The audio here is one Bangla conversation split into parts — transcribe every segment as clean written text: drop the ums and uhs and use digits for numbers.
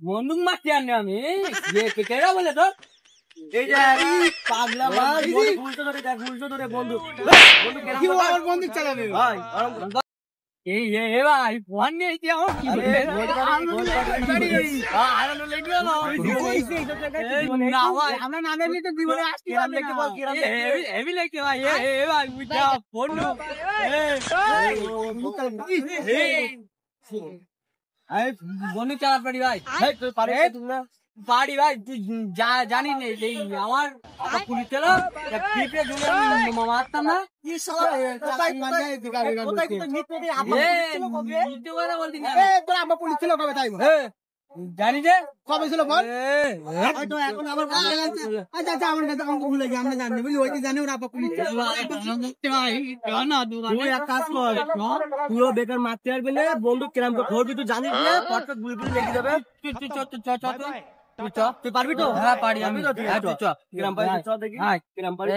বন্দুক মারছি আনি আমি কেরা বলে তো এই যে পাগলা মাল উল্টো ধরে দেখ উল্টো ধরে বন্দুক বন্দুক চালাবে ভাই এই এ ভাই ফোন নিয়ে কি আমার কি না ভাই আমরা না দেখলে তো জীবনে আসতে পারবে না হেভি লাগছে ভাই এ ভাই বুঝা ফোন এই বন্ধু চালা পারি ভাই তুই পারে তুমি না পারি ভাই তুই জানি না এই আমার পুলিশ ছিল পিপে জুলে মারতাম না কি শালা আমার পুলিশ ছিল কবে তাই জানি যে কবে ছিল বল এখন আমার আচ্ছা আচ্ছা আমার কাছে আমাকে ভুলে গিয়ে আমরা জানি বুঝলি ওই জানি ওরা পুলিশ এক কাজ কর পুরো বেকার মারতে পারবি না বন্দুক কিরাম করে ধরবি তুই জানিস না পটপট গুলি গুলি লেগে যাবে তুই পারবি তো হ্যাঁ পারি আমি কিরাম পারি চ দেখি কিরাম পারি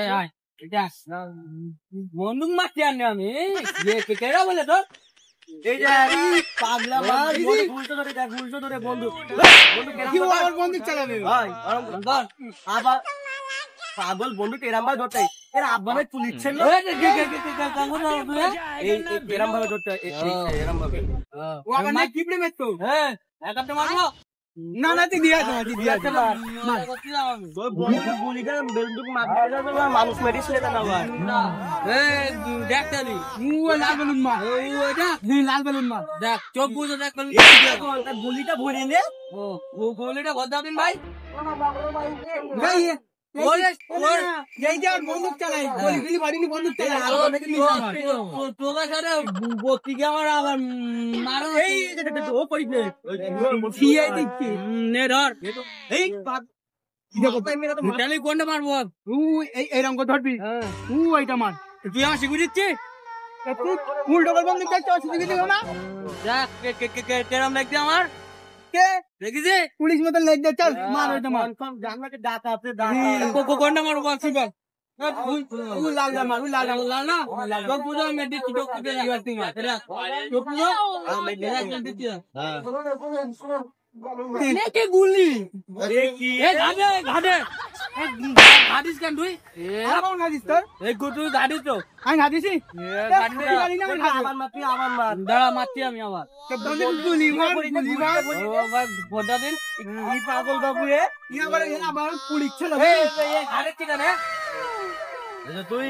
বন্দুক মারতে আনি আমি কেরা বলে তো এই যে পাগলা মাল উল্টো ধরে দেখ উল্টো ধরে বন্দুক বন্দুক চালাবে ভাই আবার পাগল বন্দুক এরাম ভাবে ধরতে এর আব্বানে পুলিশ ছিল এরাম ভাবে ধরতে এরাম ভাবে ও আবার না কিপড়ে মেতো হ্যাঁ একাতে মারবো না না তুই দিয়া মানুষ মেডিসিন না ভাই দেখ লাল বেলুন মার লাল বেলুন মার দেখ চোখ বুঝে দেখ গুলিটা ভরে নে ও গুলিটা ভর দিন ভাই বন্দুক চালাই বন্দুক কোনটা মারবো এইরকম করে ধরবি এইটা মার তুই আমার শিখু দিচ্ছি উল্টো করে বন্দুক শিখে দিও না কেরম লাগছে আমার দেখেছি পুলিশ মতো লেগ দে চল মার ওইটা মার জানলাকে ডাক আছে কোনটা মারবো বল সুপার গুলি ঘাটিস কেন তুই ঘাটিস তোর এই তুই ঘাটিস তো আমি ঘাটিছি দাঁড়া মারছি আমি আবার পাগল বাবু পুলিশ ছিল তুই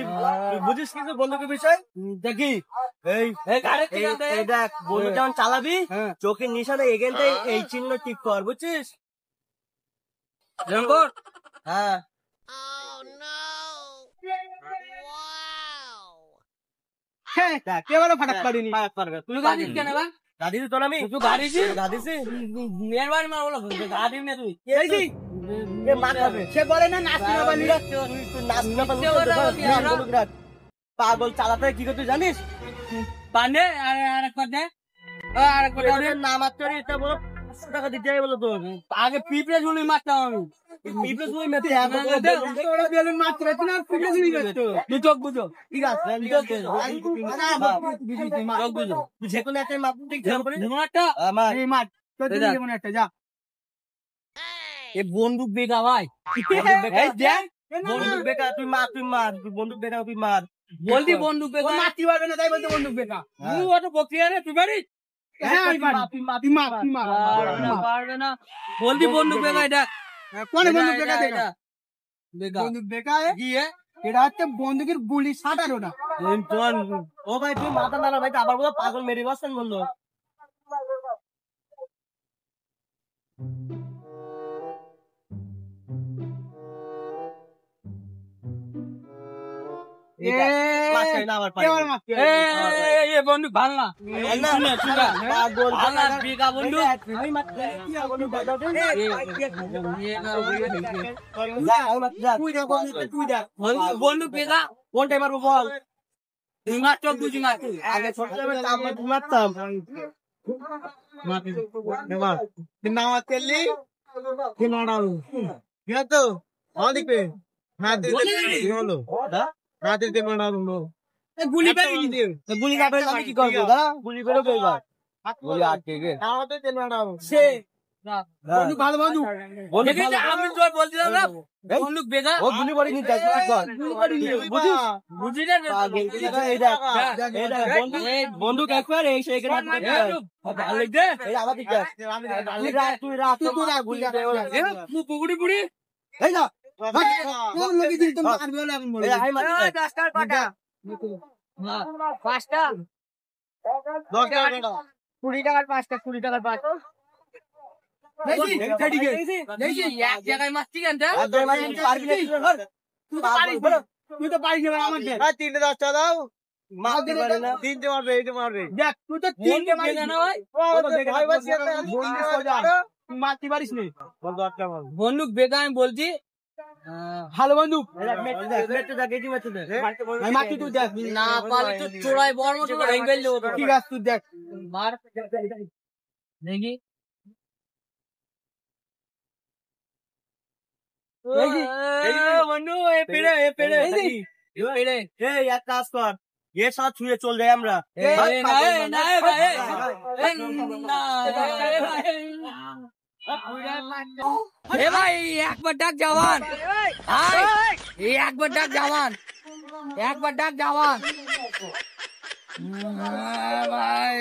বুঝিস কিছু বন্দুকের বিষয় দেখি দেখ বন্দুক যেমন চালাবি চোখের নিশানে এখানটাই এই চিহ্ন ঠিক কর বুঝছিস হ্যাঁ ফাটাক পারিনি তুই গাড়ি কেন গাড়ি তোর আমি গাড়ি মেয়ের মা বলো গাড়ি না তুই সে বলে না পাগল চালাতে কি করতে জানিস পান্ডে আরেকবার না মারতে বলো 500 টাকা দিতে বলো তো আগে পিঁপড়ে ঝুলি মারতাম আমি পিঁপড়ে ঝুলি মেতে বেলুন মারতে পারছি না পিঁপড়ে ঝুলি তুই চোখ বুঝো ঠিক আছে চোখ বুঝো যে কোনো একটা একটা যা বন্দুক বেকা ভাই বন্দুক বেকা তুই মার বন্দুক বেকা তুই মার বলতি বন্দুক বেকা মারতে পারবে না তাই বলতে বন্দুক বেকা তুই অত বক্তৃতা রে তুই পারিস পারবে না বলতি বন্দুক বেকা এটা কোন বন্দুক বেকা দেখা বন্দুক বেকা এটা হচ্ছে বন্দুকের গুলি সাটারো না ও ভাই তুই মাথা নাড়া ভাই আবার বলো পাগল মেরে বসছেন বললো বন্ধু ভাল না বন্ধু বেগা কোনটাই মারবো বল চোখ বুঝি না আগে ছোট মারতাম গুলি গুলি কি করবো গুলি করে সে বন্দুক ভালো বন্দুক দেখিস আমি তোর বলছিলাম না বন্দুক বেগা ও গুলি করে নিতে একবার বুঝিস বুঝি না বন্দুক একবার এই সেই ভালো লাগছে এই আমার দিকে তুই রাখ তুই রাখ গুলি তুই পুকুরি পুরি এই না কোন লোকে দিল তো মারবে বলে এখন বলে এই হাই মার 10 টাকার পাটা 5টা 10 টাকা 20 টাকার 5টা 20 টাকার 5 দেখি এক জায়গায় মারছি কেনটা তুই তো পারিস না আমার তিনটে 10 টাকা দাও মারতে পারে না তিনটে মারবে এইটা মারবে দেখ তুই তো তিনটে মারিস না ভাই মারতে পারিস না বন্দুক বেগা আমি বলছি ভালো বন্দুক মারতে তুই দেখ না পারলে তো চোরাই বড় মতো ভেঙে ফেললে ঠিক আছে তুই দেখ মার দেখি বন্ধু এ পেড়ে এক কাজ কর এর সাথে ছুঁয়ে চল যাই আমরা ভাই একবার ডাক জওয়ান একবার ডাক জওয়ান একবার ডাক জওয়ান ভাই